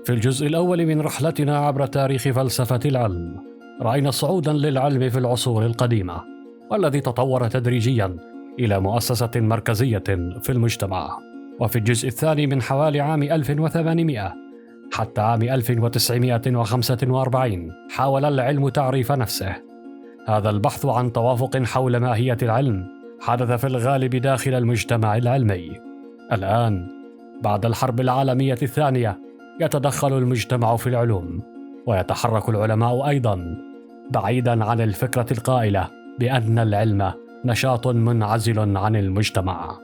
في الجزء الأول من رحلتنا عبر تاريخ فلسفة العلم، رأينا صعوداً للعلم في العصور القديمة، والذي تطور تدريجياً إلى مؤسسة مركزية في المجتمع. وفي الجزء الثاني من حوالي عام 1800 حتى عام 1945 حاول العلم تعريف نفسه. هذا البحث عن توافق حول ماهية العلم حدث في الغالب داخل المجتمع العلمي. الآن بعد الحرب العالمية الثانية يتدخل المجتمع في العلوم، ويتحرك العلماء أيضاً بعيداً عن الفكرة القائلة بأن العلم نشاط منعزل عن المجتمع.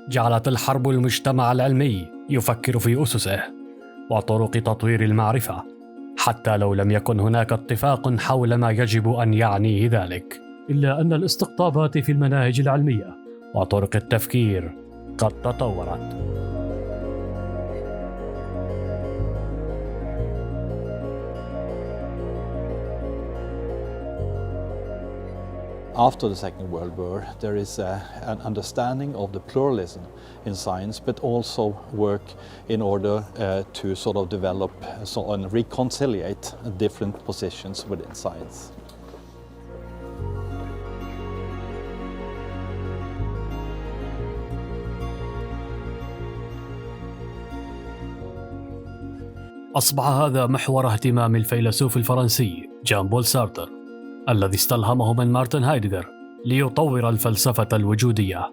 جعلت الحرب المجتمع العلمي يفكر في أسسه وطرق تطوير المعرفة، حتى لو لم يكن هناك اتفاق حول ما يجب أن يعنيه ذلك، إلا أن الاستقطابات في المناهج العلمية وطرق التفكير قد تطورت. After the Second World War, there is an understanding of the pluralism in science, but also work in order to sort of develop and reconciliate different positions within science. أصبح هذا محور اهتمام الفيلسوف الفرنسي جان بول سارتر، الذي استلهمه من مارتن هايدغر ليطور الفلسفة الوجودية.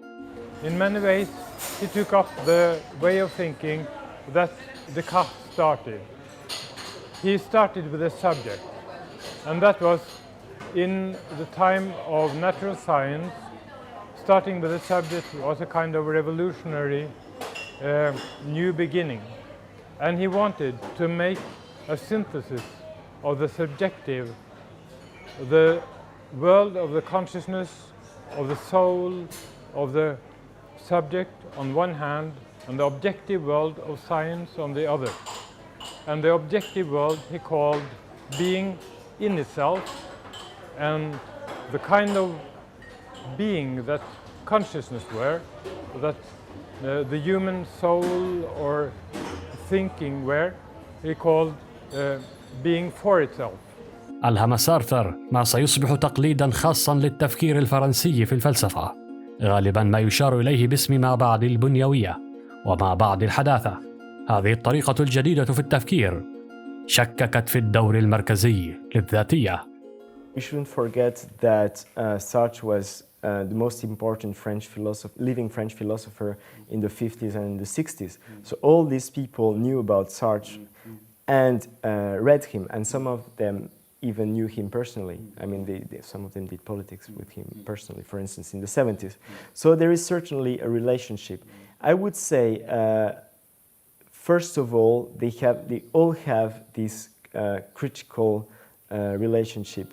In many ways, he took up the way of thinking that Dikart started. He started with a subject, and that was in the time of natural science. Starting with a subject was a kind of revolutionary new beginning, and he wanted to make a synthesis of the subjective, the world of the consciousness, of the soul, of the subject on one hand, and the objective world of science on the other. And the objective world he called being in itself, and the kind of being that consciousness were, that the human soul or thinking were, he called being for itself. ألهم سارتر ما سيصبح تقليداً خاصاً للتفكير الفرنسي في الفلسفة، غالباً ما يشار إليه باسم ما بعد البنيوية وما بعد الحداثة. هذه الطريقة الجديدة في التفكير شككت في الدور المركزي للذاتية. We shouldn't forget that Sartre was the most important living French philosopher in the 50s and the 60s. So all these people knew about Sartre and read him, and some of them even knew him personally. I mean, some of them did politics with him personally, for instance, in the 70s. So there is certainly a relationship. I would say, first of all, they all have this critical relationship.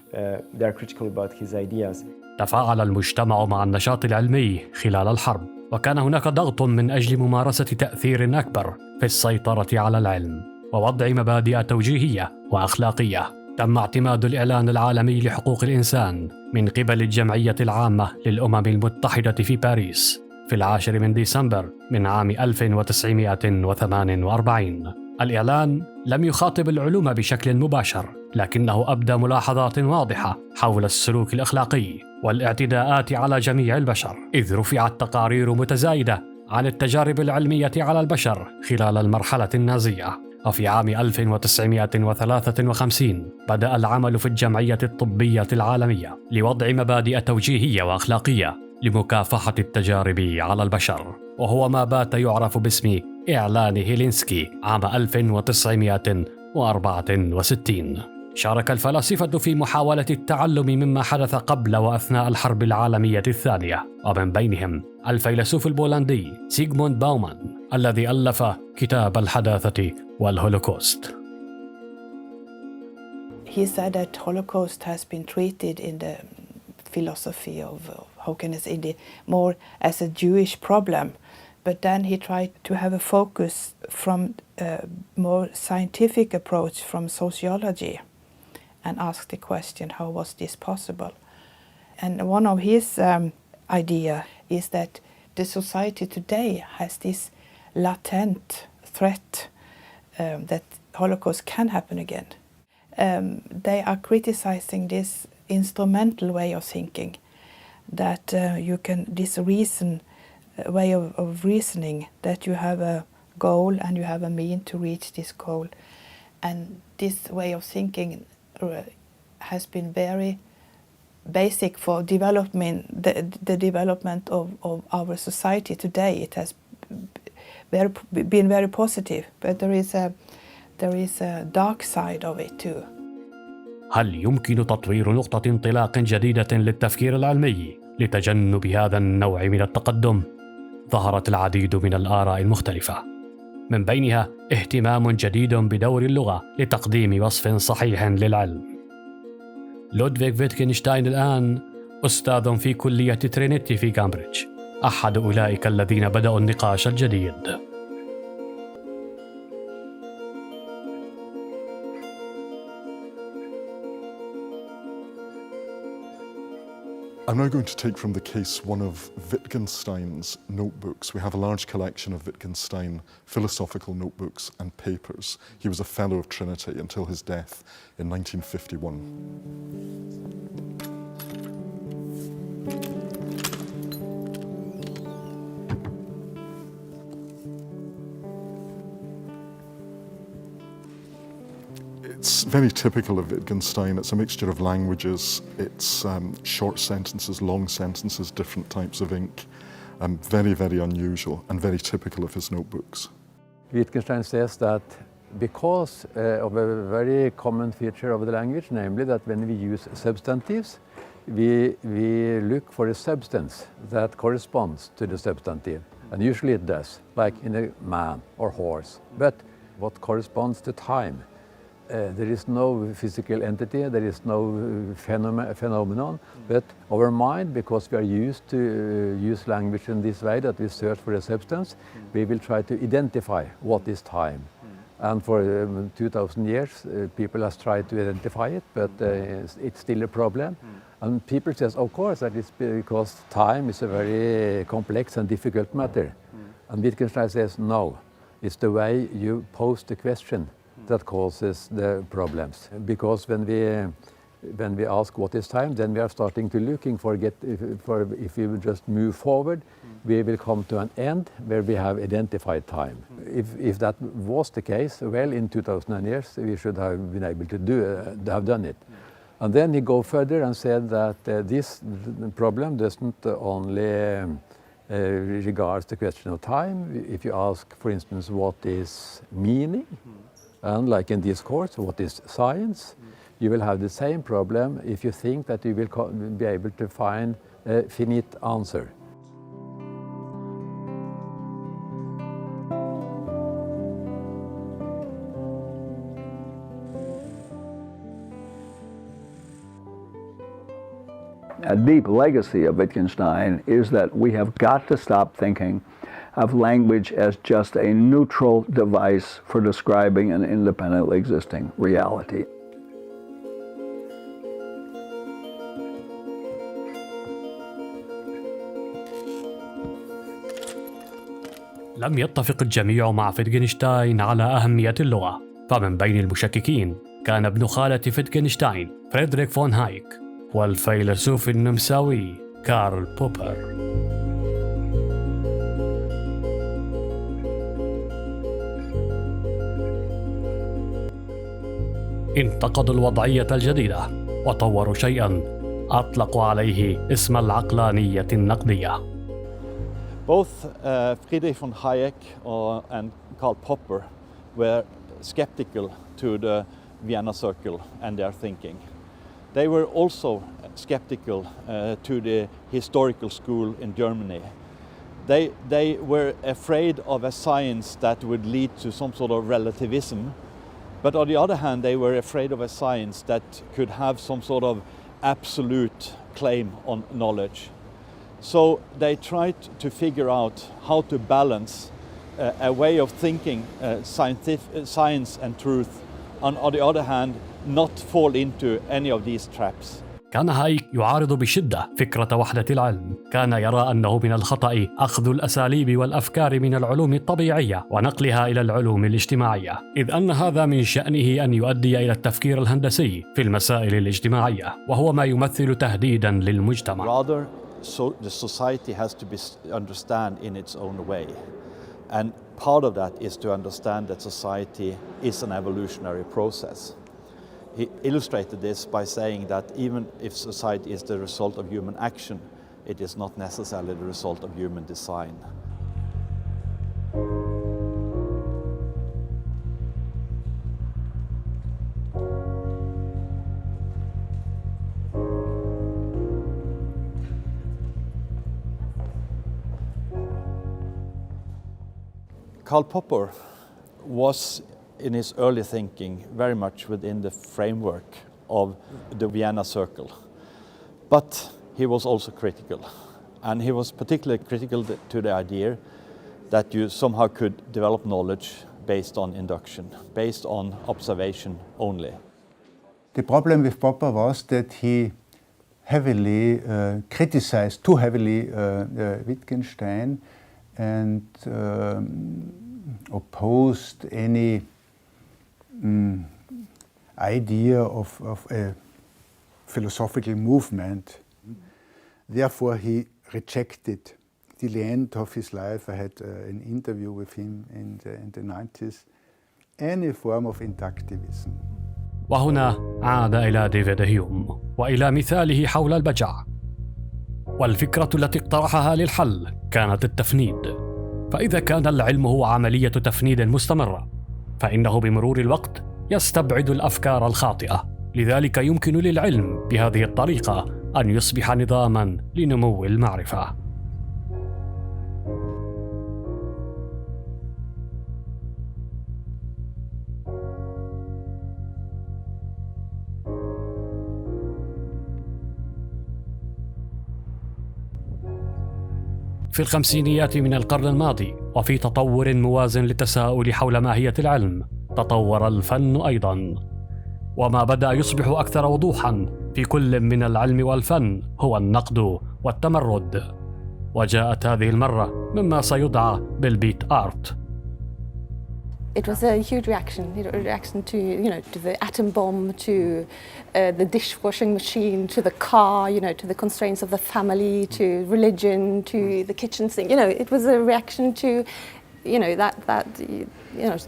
They are critical about his ideas. تفاعل المجتمع مع النشاط العلمي خلال الحرب، وكان هناك ضغط من أجل ممارسة تأثير أكبر في السيطرة على العلم ووضع مبادئ توجيهية وأخلاقية. تم اعتماد الإعلان العالمي لحقوق الإنسان من قبل الجمعية العامة للأمم المتحدة في باريس في 10 ديسمبر من عام 1948. الإعلان لم يخاطب العلوم بشكل مباشر، لكنه أبدى ملاحظات واضحة حول السلوك الأخلاقي والاعتداءات على جميع البشر، إذ رفعت تقارير متزايدة عن التجارب العلمية على البشر خلال المرحلة النازية. وفي عام 1953 بدأ العمل في الجمعية الطبية العالمية لوضع مبادئ توجيهية وأخلاقية لمكافحة التجارب على البشر، وهو ما بات يعرف باسم إعلان هيلسنكي عام 1964. شارك الفلاسفة في محاولة التعلم مما حدث قبل وأثناء الحرب العالمية الثانية، ومن بينهم الفيلسوف البولندي سيغموند باومان الذي ألف كتاب الحداثة والهولوكوست. He said that Holocaust has been treated in the philosophy of more as a Jewish problem, But then he tried to have a focus from a more scientific approach from sociology and asked the question, how was this possible? And one of his idea is that the society today has this latent threat that Holocaust can happen again. They are criticizing this instrumental way of thinking, that you can, this way of reasoning, that you have a goal and you have a mean to reach this goal. And this way of thinking has been very basic for development, the development of our society today. It has been very positive, but there is a dark side of it too. هل يمكن تطوير نقطة انطلاق جديدة للتفكير العلمي لتجنب هذا النوع من التقدم؟ ظهرت العديد من الآراء المختلفة، من بينها اهتمام جديد بدور اللغة لتقديم وصف صحيح للعلم. لودفيج فتجشتاين الآن أستاذ في كلية ترينيه في كامبريدج، أحد أولئك الذين بدأوا النقاش الجديد. I'm now going to take from the case one of Wittgenstein's notebooks. We have a large collection of Wittgenstein philosophical notebooks and papers. He was a Fellow of Trinity until his death in 1951. It's very typical of Wittgenstein. It's a mixture of languages. It's short sentences, long sentences, different types of ink. Very, very unusual and very typical of his notebooks. Wittgenstein says that because of a very common feature of the language, namely that when we use substantives, we look for a substance that corresponds to the substantive. And usually it does, like in a man or horse. But what corresponds to time? There is no physical entity, there is no phenomenon, but our mind, because we are used to use language in this way, that we search for a substance, we will try to identify what is time. And for 2000 years, people have tried to identify it, but it's still a problem. And people say, of course, that is because time is a very complex and difficult matter. And Wittgenstein says, no, it's the way you pose the question that causes the problems. Because when we ask what is time, then we are starting to looking for if we will just move forward, we will come to an end where we have identified time. If that was the case, well, in 2000 years we should have been able to have done it. And then he go further and said that this problem doesn't only regards the question of time. If you ask, for instance, what is meaning, and like in this course, what is science, you will have the same problem if you think that you will be able to find a finite answer. A deep legacy of Wittgenstein is that we have got to stop thinking of language as just a neutral device for describing an independently existing reality. لم يتفق الجميع مع فتجشتاين على أهمية اللغة، فمن بين المشككين كان ابن خالة فتجشتاين فريدريك فون هايك والفيلسوف النمساوي كارل بوبر. انتقدوا الوضعية الجديدة وطوروا شيئاً أطلقوا عليه اسم العقلانية النقدية. Both Friedrich von Hayek and Karl Popper were skeptical to the Vienna Circle and their thinking. They were also skeptical to the historical school in Germany. They were afraid of a science that would lead to some sort of relativism. But on the other hand, they were afraid of a science that could have some sort of absolute claim on knowledge. So they tried to figure out how to balance a way of thinking science and truth, and on the other hand, not fall into any of these traps. كان هايك يعارض بشدة فكرة وحدة العلم. كان يرى أنه من الخطأ أخذ الأساليب والأفكار من العلوم الطبيعية ونقلها إلى العلوم الاجتماعية، إذ أن هذا من شأنه أن يؤدي إلى التفكير الهندسي في المسائل الاجتماعية، وهو ما يمثل تهديداً للمجتمع. So the society has to be understand in its own way, and part of that is to understand that society is an evolutionary process. He illustrated this by saying that even if society is the result of human action, it is not necessarily the result of human design. Karl Popper was, in his early thinking, very much within the framework of the Vienna Circle. But he was also critical. And he was particularly critical to the idea that you somehow could develop knowledge based on induction, based on observation only. The problem with Popper was that he heavily criticized, too heavily, Wittgenstein, and opposed any idea of a philosophical movement. Therefore, he rejected. Till the end of his life, I had an interview with him in the 90s, any form of inductivism. وهنا عاد إلى ديفيد هيوم وإلى مثاله حول البجع. والفكرة التي اقترحها للحل كانت التفنيد. فإذا كان العلم هو عملية تفنيد مستمرة، فإنه بمرور الوقت يستبعد الأفكار الخاطئة. لذلك يمكن للعلم بهذه الطريقة أن يصبح نظاماً لنمو المعرفة. في الخمسينيات من القرن الماضي، وفي تطور موازن للتساؤل حول ماهية العلم، تطور الفن أيضاً. وما بدأ يصبح أكثر وضوحاً في كل من العلم والفن هو النقد والتمرد. وجاءت هذه المرة مما سيدعى بالبيت آرت. It was a huge reaction, a reaction to, to the atom bomb, to the dishwashing machine, to the car, to the constraints of the family, to religion, to the kitchen sink. It was a reaction to,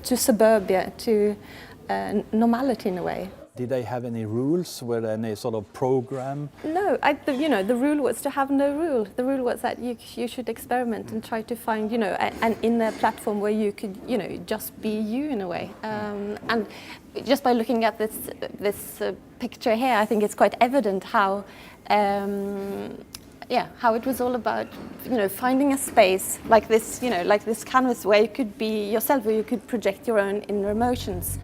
to suburbia, to normality in a way. Did they have any rules? Were there any sort of program? No, the rule was to have no rule. The rule was that you should experiment and try to find, an inner platform where you could, just be you in a way. And just by looking at this picture here, I think it's quite evident how it was all about, finding a space like this canvas where you could be yourself, where you could project your own inner emotions.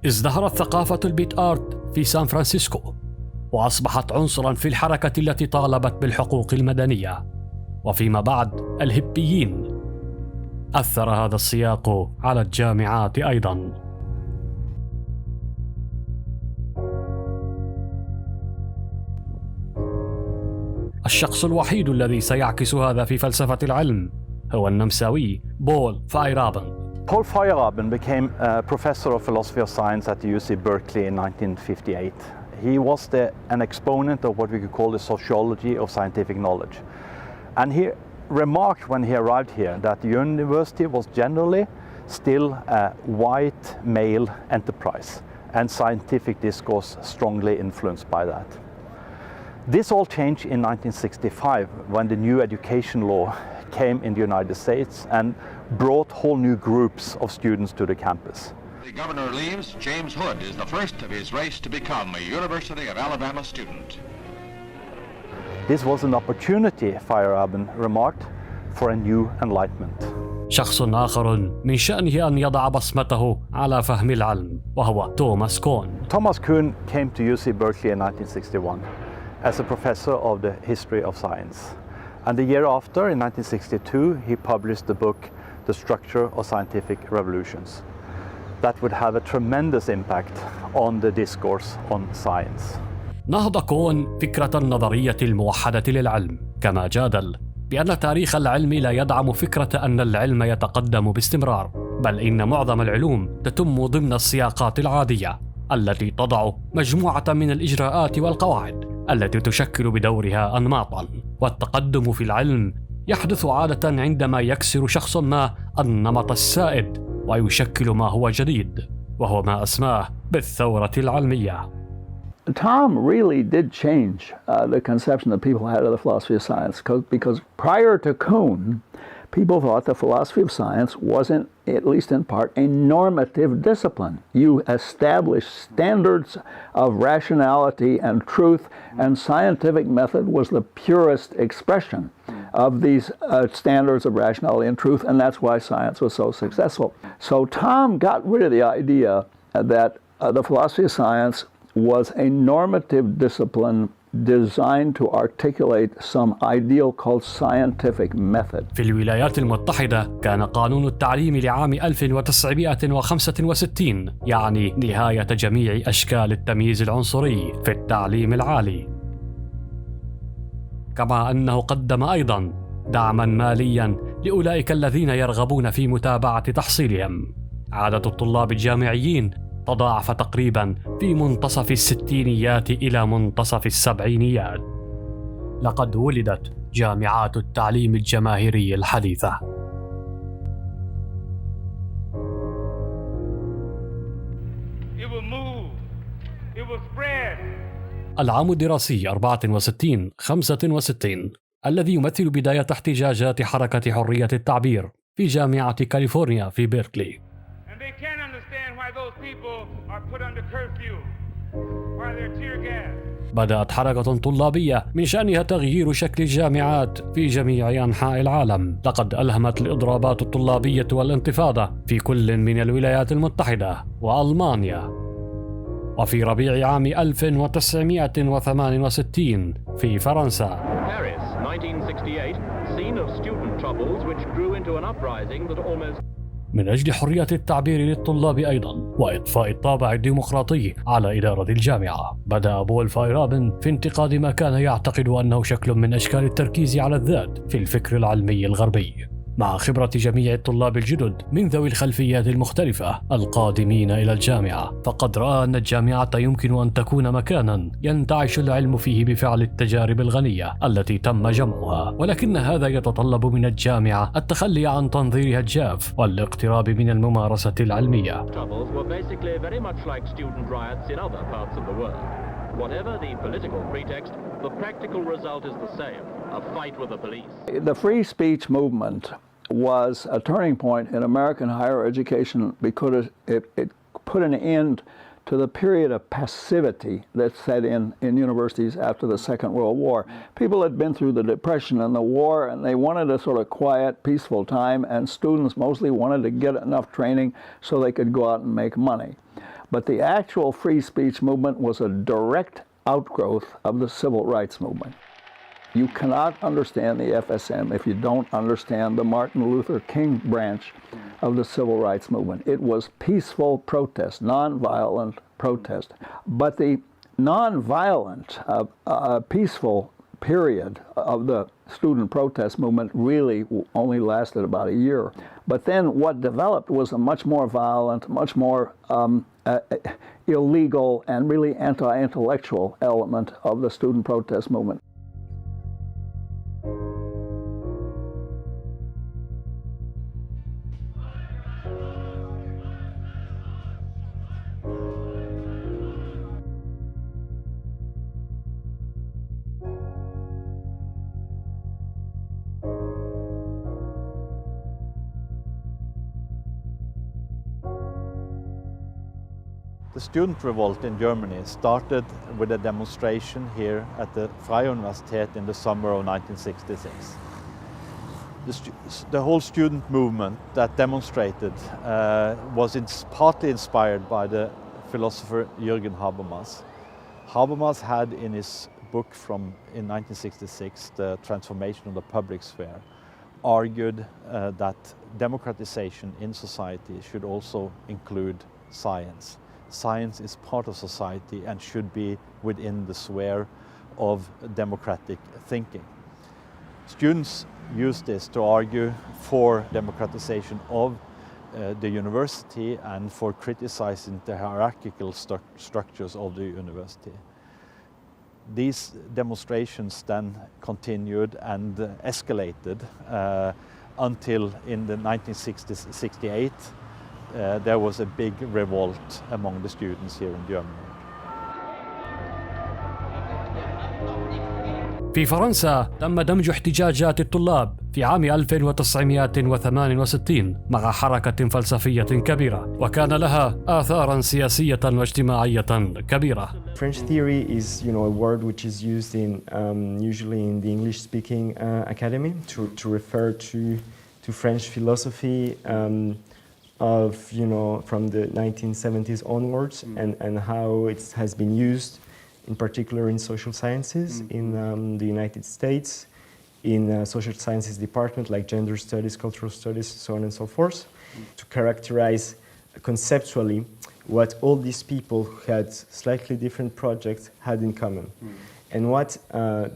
ازدهرت ثقافة البيت آرت في سان فرانسيسكو، وأصبحت عنصراً في الحركة التي طالبت بالحقوق المدنية. وفيما بعد الهيبيين. أثر هذا السياق على الجامعات أيضاً. الشخص الوحيد الذي سيعكس هذا في فلسفة العلم هو النمساوي بول فايرابن. Paul Feyerabend became a professor of philosophy of science at the UC Berkeley in 1958. He was an exponent of what we could call the sociology of scientific knowledge. And he remarked when he arrived here that the university was generally still a white male enterprise, and scientific discourse strongly influenced by that. This all changed in 1965 when the new education law came in the United States and brought whole new groups of students to the campus. The governor leaves. James Hood is the first of his race to become a University of Alabama student. This was an opportunity, Feyerabend remarked, for a new enlightenment. شخص آخر من شأنه أن يضع بصمته على فهم العلم وهو توماس كون. Thomas Kuhn came to UC Berkeley in 1961 as a professor of the history of science. And the year after, in 1962, he published the book The Structure of Scientific Revolutions. That would have a tremendous impact on the discourse on science. نهض كون فكرة النظرية الموحدة للعلم، كما جادل بأن تاريخ العلم لا يدعم فكرة أن العلم يتقدم باستمرار، بل إن معظم العلوم تتم ضمن السياقات العادية التي تضع مجموعة من الإجراءات والقواعد التي تشكل بدورها أنماطاً، والتقدم في العلم يحدث عادة عندما يكسر شخص ما النمط السائد ويشكل ما هو جديد، وهو ما أسماه بالثورة العلمية. Tom really did change the conception that people had of the philosophy of science, because prior to Kuhn, people thought the philosophy of science wasn't, at least in part, a normative discipline. You establish standards of rationality and truth, and scientific method was the purest expression of these standards of rationality and truth, and that's why science was so successful. So Tom got rid of the idea that the philosophy of science was a normative discipline designed to articulate some ideal called scientific method. في الولايات المتحدة كان قانون التعليم لعام 1965 يعني نهاية جميع أشكال التمييز العنصري في التعليم العالي، كما أنه قدم أيضاً دعماً مالياً لأولئك الذين يرغبون في متابعة تحصيلهم. عدد الطلاب الجامعيين تضاعف تقريباً في منتصف الستينيات إلى منتصف السبعينيات. لقد ولدت جامعات التعليم الجماهيري الحديثة. العام الدراسي 64-65 الذي يمثل بداية احتجاجات حركة حرية التعبير في جامعة كاليفورنيا في بيركلي. بدأت حركة طلابية من شأنها تغيير شكل الجامعات في جميع أنحاء العالم. لقد ألهمت الإضرابات الطلابية والانتفاضة في كل من الولايات المتحدة وألمانيا. وفي ربيع عام 1968 في فرنسا من أجل حرية التعبير للطلاب أيضاً وإضفاء الطابع الديمقراطي على إدارة الجامعة، بدأ بول فايرابن في انتقاد ما كان يعتقد أنه شكل من أشكال التركيز على الذات في الفكر العلمي الغربي. مع خبرة جميع الطلاب الجدد من ذوي الخلفيات المختلفة القادمين إلى الجامعة، فقد رأى أن الجامعة يمكن أن تكون مكاناً ينتعش العلم فيه بفعل التجارب الغنية التي تم جمعها، ولكن هذا يتطلب من الجامعة التخلي عن تنظيرها الجاف والاقتراب من الممارسة العلمية. Whatever the political pretext, the practical result is the same, a fight with the police. The free speech movement was a turning point in American higher education because it put an end to the period of passivity that set in universities after the Second World War. People had been through the Depression and the war, and they wanted a sort of quiet, peaceful time, and students mostly wanted to get enough training so they could go out and make money. But the actual free speech movement was a direct outgrowth of the civil rights movement. You cannot understand the FSM if you don't understand the Martin Luther King branch of the civil rights movement. It was peaceful protest, nonviolent protest. But the nonviolent, peaceful period of the student protest movement really only lasted about a year. But then what developed was a much more violent, much more illegal and really anti-intellectual element of the student protest movement. The student revolt in Germany started with a demonstration here at the Freie Universität in the summer of 1966. The whole student movement that demonstrated was partly inspired by the philosopher Jürgen Habermas. Habermas had in his book in 1966, The Transformation of the Public Sphere, argued that democratization in society should also include science. Science is part of society and should be within the sphere of democratic thinking. Students use this to argue for democratization of the university and for criticizing the hierarchical structures of the university. These demonstrations then continued and escalated until in the 1968 there was a big revolt among the students here in Germany. في فرنسا تم دمج احتجاجات الطلاب في عام 1968 مع حركة فلسفية كبيرة وكان لها آثاراً سياسية واجتماعية كبيرة. French theory is, a word which is used in usually in the English-speaking academy to refer to French philosophy of, from the 1970s onwards and how it has been used in particular in social sciences in the United States, in social sciences department like gender studies, cultural studies, so on and so forth, to characterize conceptually what all these people who had slightly different projects had in common. And what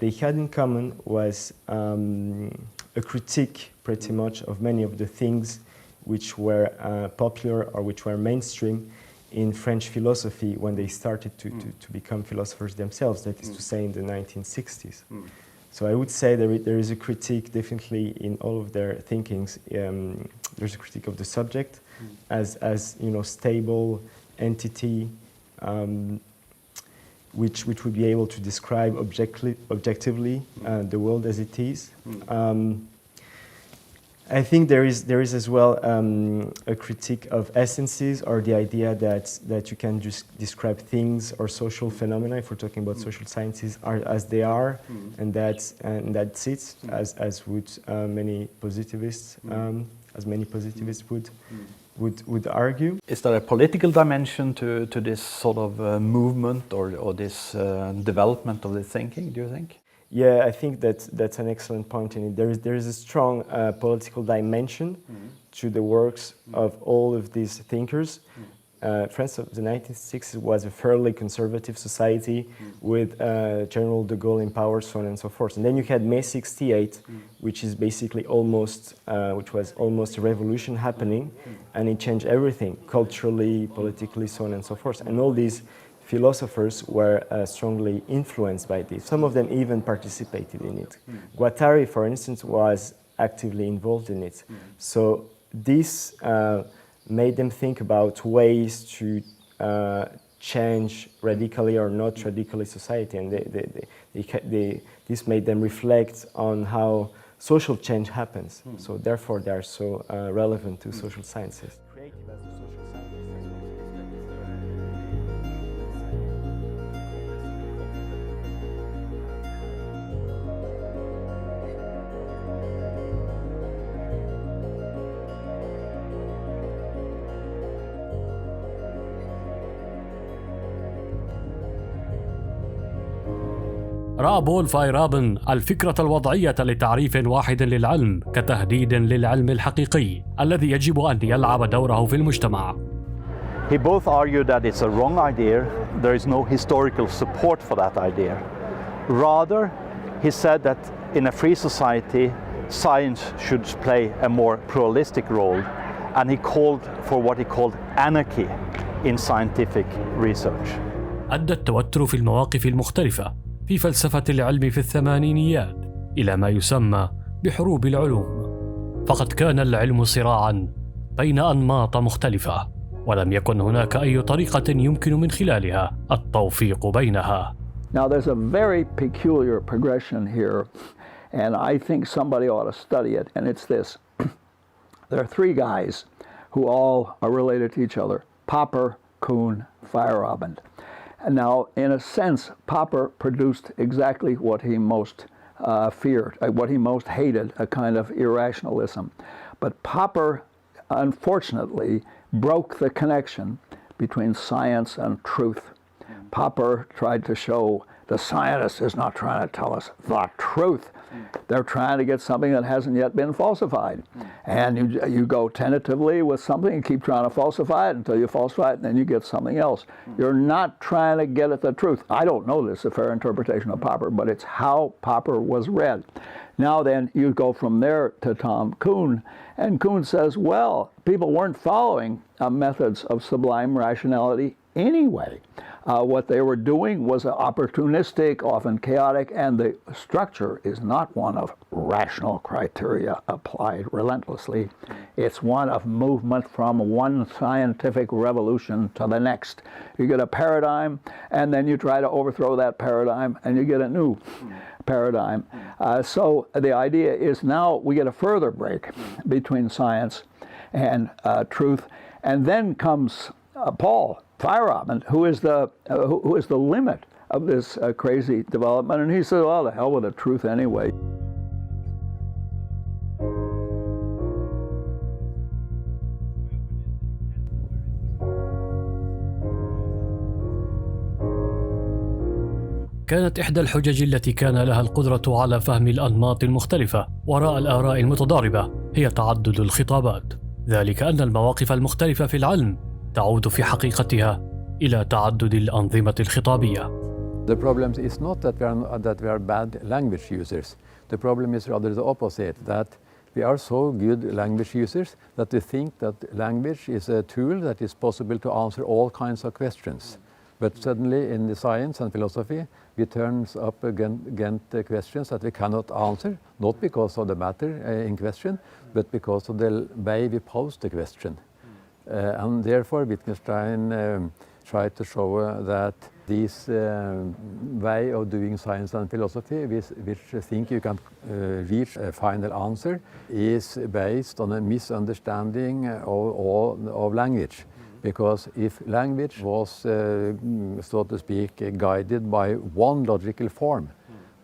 they had in common was a critique pretty much of many of the things which were popular or which were mainstream in French philosophy when they started to become philosophers themselves, that is to say in the 1960s. So I would say there is a critique definitely in all of their thinkings. There's a critique of the subject as stable entity which would be able to describe objectively the world as it is. I think there is as well a critique of essences, or the idea that you can just describe things or social phenomena, if we're talking about social sciences, are as they are, and that's it, as would many positivists would argue. Is there a political dimension to this sort of movement or this development of the thinking, do you think? Yeah, I think that's an excellent point in it. There is a strong political dimension to the works of all of these thinkers. France of the 1960s was a fairly conservative society with General de Gaulle in power, so on and so forth. And then you had May 68, which is basically which was almost a revolution happening, and it changed everything, culturally, politically, so on and so forth. And all these philosophers were strongly influenced by this. Some of them even participated in it. Guattari, for instance, was actively involved in it. So this made them think about ways to change radically or not radically society, and this made them reflect on how social change happens. So therefore they are so relevant to social sciences. رأى بول فايرابن الفكرة الوضعية لتعريف واحد للعلم كتهديد للعلم الحقيقي الذي يجب أن يلعب دوره في المجتمع. He both argued that it's a wrong idea, there is no historical support for that idea. Rather, he said that in a free society, science should play a more pluralistic role, and he called for what he called anarchy in scientific research. أدى التوتر في المواقف المختلفة في فلسفة العلم في الثمانينيات إلى ما يسمى بحروب العلوم، فقد كان العلم صراعاً بين أنماط مختلفة، ولم يكن هناك أي طريقة يمكن من خلالها التوفيق بينها. Now there's a very peculiar progression here, and I think somebody ought to study it, and it's this. There are three guys who all are related to each other: Popper, Kuhn, Feyerabend. And now, in a sense, Popper produced exactly what he most feared, what he most hated, a kind of irrationalism. But Popper, unfortunately, broke the connection between science and truth. Popper tried to show The scientist is not trying to tell us the truth. They're trying to get something that hasn't yet been falsified. And you go tentatively with something and keep trying to falsify it until you falsify it, and then you get something else. You're not trying to get at the truth. I don't know this, a fair interpretation of Popper, but it's how Popper was read. Now then, you go from there to Tom Kuhn, and Kuhn says, well, people weren't following methods of sublime rationality anyway. What they were doing was opportunistic, often chaotic, and the structure is not one of rational criteria applied relentlessly. It's one of movement from one scientific revolution to the next. You get a paradigm, and then you try to overthrow that paradigm, and you get a new paradigm. So the idea is now we get a further break between science and truth, and then comes Paul Feyerabend, who is the limit of this crazy development, and he said, well, the hell with the truth anyway. كانت إحدى الحجج التي كان لها القدرة على فهم الأنماط المختلفة وراء الآراء المتضاربة هي تعدد الخطابات، ذلك أن المواقف المختلفة في العلم تعود في حقيقتها إلى تعدد الأنظمة الخطابية. The problem is not that we are bad language users. The problem is rather the opposite, that we are so good language users that we think that language is a tool that is possible to answer all kinds of questions. But suddenly in the science and philosophy, we turn up against the questions that we cannot answer, not because of the matter in question, but because of the way we pose the question. And therefore Wittgenstein tried to show that this way of doing science and philosophy, which think you can reach a final answer, is based on a misunderstanding of language. Because if language was, so to speak, guided by one logical form,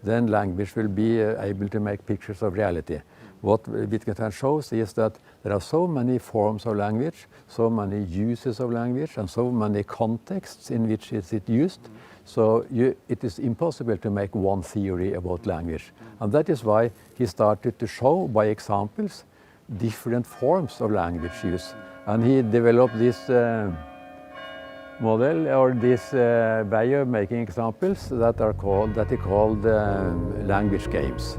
then language will be able to make pictures of reality. What Wittgenstein shows is that there are so many forms of language, so many uses of language, and so many contexts in which it's used. So it is impossible to make one theory about language. And that is why he started to show by examples different forms of language use. And he developed this model, or this way of making examples that he called language games.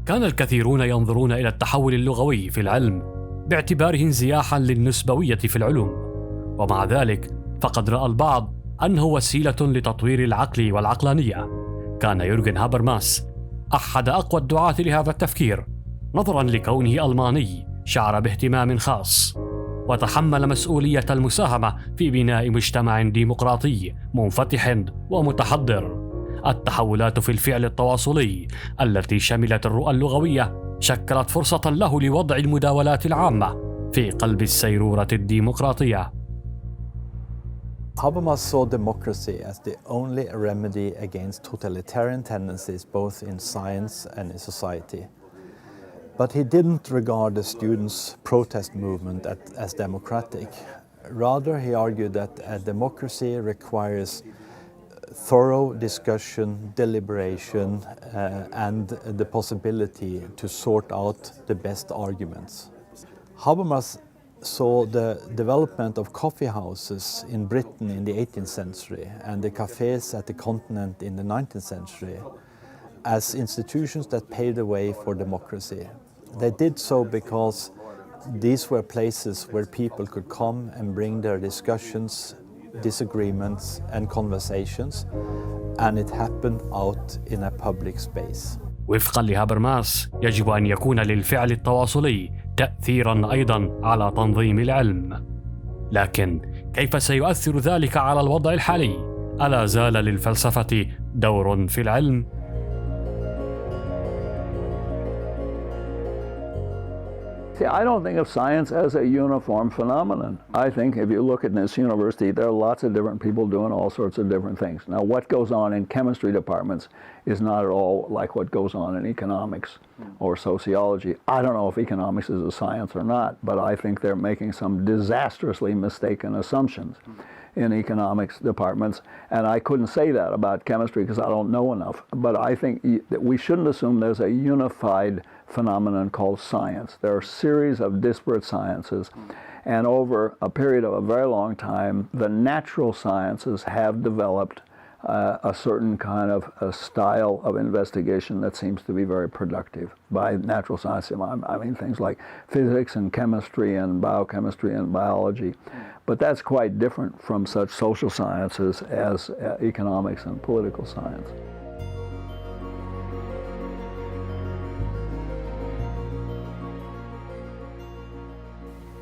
كان الكثيرون ينظرون إلى التحول اللغوي في العلم باعتباره انزياحاً للنسبوية في العلوم، ومع ذلك فقد رأى البعض أنه وسيلة لتطوير العقل والعقلانية. كان يورغن هابرماس أحد أقوى الدعاة لهذا التفكير، نظراً لكونه ألماني شعر باهتمام خاص، وتحمل مسؤولية المساهمة في بناء مجتمع ديمقراطي منفتح ومتحضر. التحولات في الفعل التواصلي التي شملت الرؤى اللغوية شكلت فرصة له لوضع المداولات العامة في قلب السيرورة الديمقراطية. Habermas saw democracy as the only remedy against totalitarian tendencies both in science and in society. But he didn't regard the students' protest movement as democratic. Rather, he argued that a democracy requires thorough discussion, deliberation, and the possibility to sort out the best arguments. Habermas saw the development of coffee houses in Britain in the 18th century and the cafes at the continent in the 19th century as institutions that paved the way for democracy. They did so because these were places where people could come and bring their discussions, disagreements and conversations, and it happened out in a public space. وفقاً لهابرماس يجب أن يكون للفعل التواصلي تأثيراً أيضاً على تنظيم العلم. لكن كيف سيؤثر ذلك على الوضع الحالي؟ ألا زال للفلسفة دور في العلم؟ See, I don't think of science as a uniform phenomenon. I think if you look at this university, there are lots of different people doing all sorts of different things. Now, what goes on in chemistry departments is not at all like what goes on in economics or sociology. I don't know if economics is a science or not, but I think they're making some disastrously mistaken assumptions. in economics departments, and I couldn't say that about chemistry because I don't know enough. But I think that we shouldn't assume there's a unified phenomenon called science. There are a series of disparate sciences, and over a period of a very long time, the natural sciences have developed a certain kind of a style of investigation that seems to be very productive. By natural science, I mean things like physics and chemistry and biochemistry and biology. But that's quite different from such social sciences as economics and political science.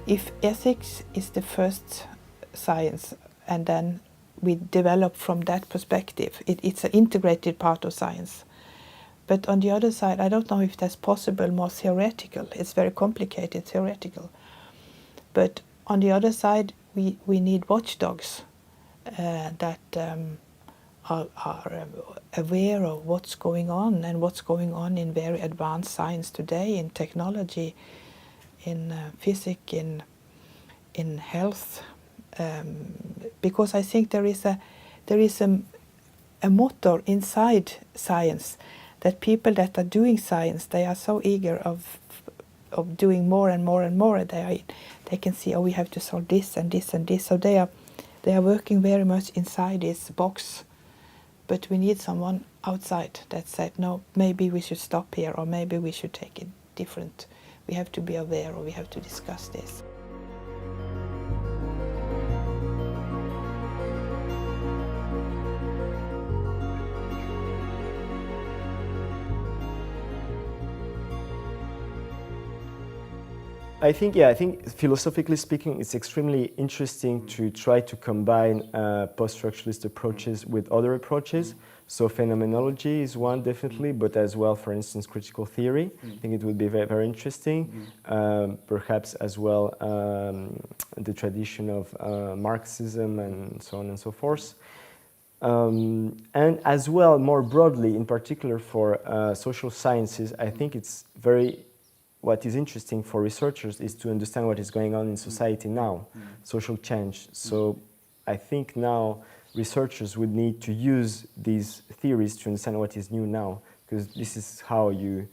If ethics is the first science and then we develop from that perspective, it's an integrated part of science. But on the other side, I don't know if that's possible, more theoretical. It's very complicated, theoretical. But on the other side, we need watchdogs that are aware of what's going on and what's going on in very advanced science today, in technology, in physics, in health. Because I think there is a motor inside science that people that are doing science, they are so eager of doing more and more and more. They can see, oh, we have to solve this and this and this. So they are working very much inside this box. But we need someone outside that said, no, maybe we should stop here, or maybe we should take it different. We have to be aware, or we have to discuss this. I think philosophically speaking, it's extremely interesting to try to combine post-structuralist approaches with other approaches. So phenomenology is one, definitely, but as well, for instance, critical theory. I think it would be very, very interesting. Perhaps as well the tradition of Marxism and so on and so forth. And as well, more broadly, in particular for social sciences, I think it's what is interesting for researchers is to understand what is going on in society now, social change. So I think now researchers would need to use these theories to understand what is new now, because this is how you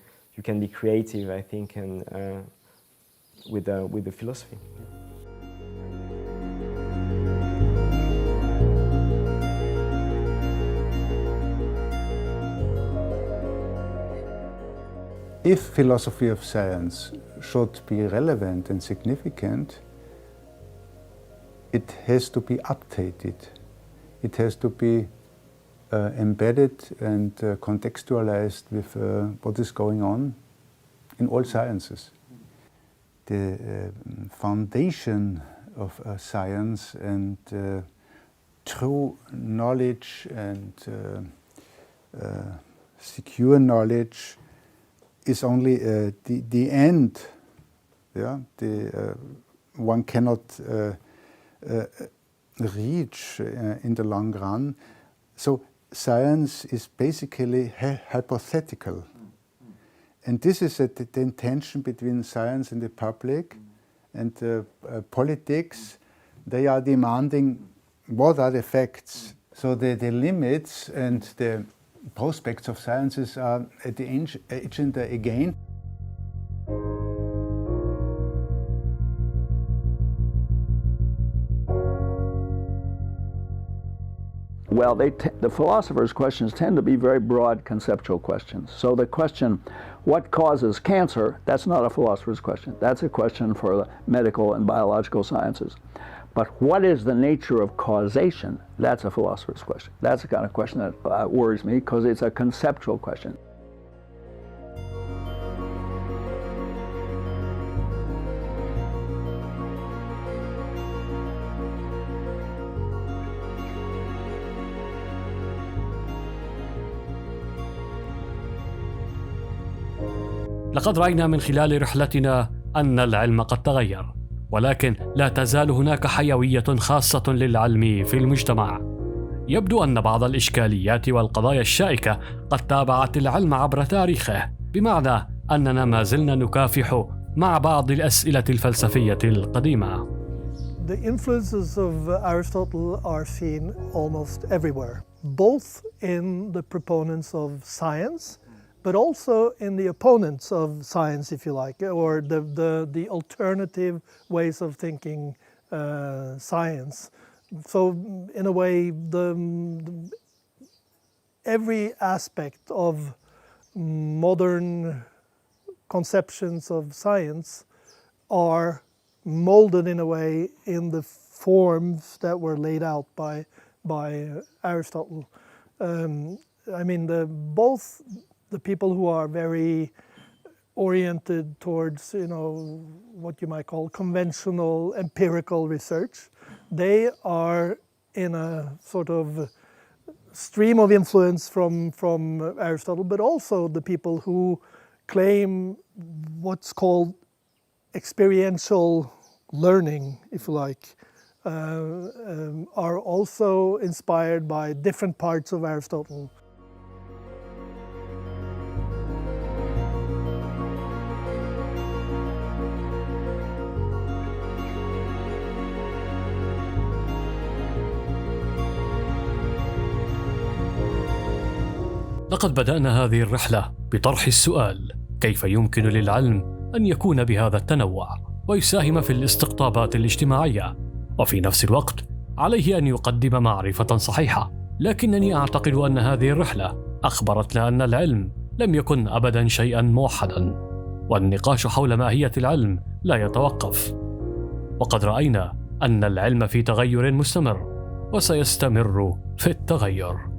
can be creative, I think, and with the philosophy. If philosophy of science should be relevant and significant, it has to be updated. It has to be embedded and contextualized with what is going on in all sciences. The foundation of science and true knowledge and secure knowledge is only the end. Yeah, one cannot reach in the long run. So science is basically hypothetical. And this is the tension between science and the public, and politics. They are demanding what are the facts. So the limits and the prospects of sciences are at the agenda again. Well, the philosophers' questions tend to be very broad conceptual questions. So the question, what causes cancer, that's not a philosopher's question. That's a question for the medical and biological sciences. But what is the nature of causation? That's a philosopher's question. That's the kind of question that worries me, because it's a conceptual question. لقد رأينا من خلال رحلتنا أن العلم قد تغير، ولكن لا تزال هناك حيوية خاصة للعلم في المجتمع. يبدو أن بعض الإشكاليات والقضايا الشائكة قد تابعت العلم عبر تاريخه، بمعنى أننا ما زلنا نكافح مع بعض الأسئلة الفلسفية القديمة. The influences of Aristotle are seen almost everywhere, both in the proponents of science, but also in the opponents of science, if you like, or the alternative ways of thinking science. So in a way, every aspect of modern conceptions of science are molded in a way in the forms that were laid out by Aristotle. I mean, both the people who are very oriented towards, you know, what you might call conventional empirical research, they are in a sort of stream of influence from Aristotle, but also the people who claim what's called experiential learning, if you like, are also inspired by different parts of Aristotle. لقد بدأنا هذه الرحلة بطرح السؤال: كيف يمكن للعلم أن يكون بهذا التنوع ويساهم في الاستقطابات الاجتماعية، وفي نفس الوقت عليه أن يقدم معرفة صحيحة؟ لكنني أعتقد أن هذه الرحلة أخبرتنا أن العلم لم يكن أبداً شيئاً موحداً، والنقاش حول ماهية العلم لا يتوقف. وقد رأينا أن العلم في تغير مستمر وسيستمر في التغير.